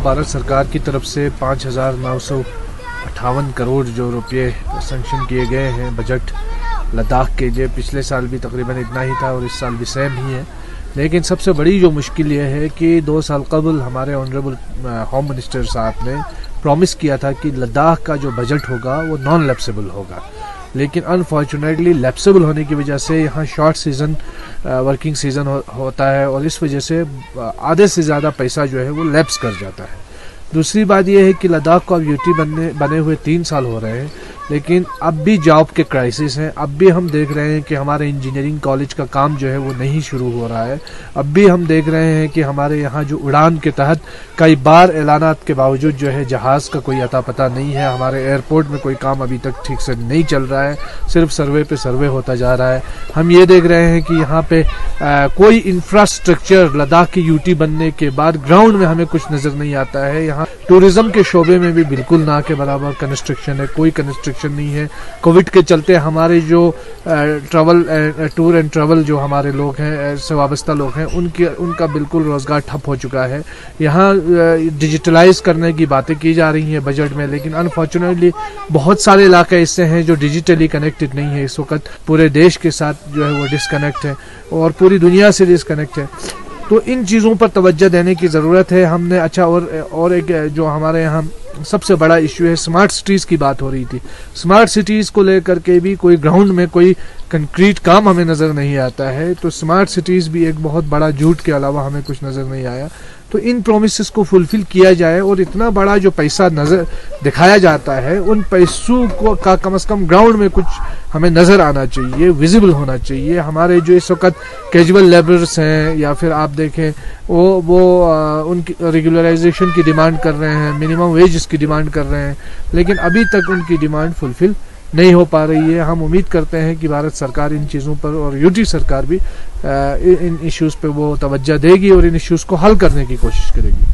भारत सरकार की तरफ से 5,958 करोड़ जो रुपये सैंक्शन किए गए हैं बजट लद्दाख के लिए। पिछले साल भी तकरीबन इतना ही था और इस साल भी सेम ही है। लेकिन सबसे बड़ी जो मुश्किल ये है कि 2 साल कबल हमारे ऑनरेबल होम मिनिस्टर साहब ने प्रॉमिस किया था कि लद्दाख का जो बजट होगा वो नॉन लैप्सेबल होगा, लेकिन अनफॉर्चुनेटली लैप्सेबल होने की वजह से यहाँ शॉर्ट सीज़न वर्किंग सीज़न होता है और इस वजह से आधे से ज़्यादा पैसा जो है वो लैप्स कर जाता है। दूसरी बात यह है कि लद्दाख को अब यूटी बने हुए 3 साल हो रहे हैं, लेकिन अब भी जॉब के क्राइसिस हैं। अब भी हम देख रहे हैं कि हमारे इंजीनियरिंग कॉलेज का काम जो है वो नहीं शुरू हो रहा है। अब भी हम देख रहे हैं कि हमारे यहाँ जो उड़ान के तहत कई बार ऐलानात के बावजूद जो है जहाज़ का कोई अता पता नहीं है। हमारे एयरपोर्ट में कोई काम अभी तक ठीक से नहीं चल रहा है, सिर्फ सर्वे पे सर्वे होता जा रहा है। हम ये देख रहे हैं कि यहाँ पे कोई इंफ्रास्ट्रक्चर लद्दाख की यूटी बनने के बाद ग्राउंड में हमें कुछ नज़र नहीं आता है। यहाँ टूरिज्म के शोबे में भी बिल्कुल ना के बराबर कंस्ट्रक्शन है, कोई कंस्ट्रक्शन नहीं है। कोविड के चलते हमारे जो टूर एंड ट्रैवल जो हमारे लोग हैं, से वाबस्ता लोग हैं, उनका बिल्कुल रोजगार ठप हो चुका है। यहाँ डिजिटलाइज करने की बातें की जा रही हैं बजट में, लेकिन अनफॉर्चुनेटली बहुत सारे इलाके ऐसे हैं जो डिजिटली कनेक्टेड नहीं है। इस वक्त पूरे देश के साथ जो है वो डिस्कनेक्ट है और पूरी दुनिया से डिस्कनेक्ट है। तो इन चीज़ों पर तवज्जो देने की ज़रूरत है। हमने और एक जो हमारे यहाँ सबसे बड़ा इश्यू है, स्मार्ट सिटीज़ की बात हो रही थी। स्मार्ट सिटीज़ को लेकर के भी कोई ग्राउंड में कोई कंक्रीट काम हमें नज़र नहीं आता है। तो स्मार्ट सिटीज़ भी एक बहुत बड़ा झूठ के अलावा हमें कुछ नज़र नहीं आया। तो इन प्रोमिसेस को फुलफिल किया जाए और इतना बड़ा जो पैसा नज़र दिखाया जाता है, उन पैसों को का कम से कम ग्राउंड में कुछ हमें नज़र आना चाहिए, विजिबल होना चाहिए। हमारे जो इस वक्त कैजुअल लेबरर्स हैं या फिर आप देखें वो उनकी रेगुलराइजेशन की डिमांड कर रहे हैं, मिनिमम वेजेस की डिमांड कर रहे हैं, लेकिन अभी तक उनकी डिमांड फुलफिल नहीं हो पा रही है। हम उम्मीद करते हैं कि भारत सरकार इन चीज़ों पर और यूटी सरकार भी इन इश्यूज़ पे वो तवज्जो देगी और इन इश्यूज़ को हल करने की कोशिश करेगी।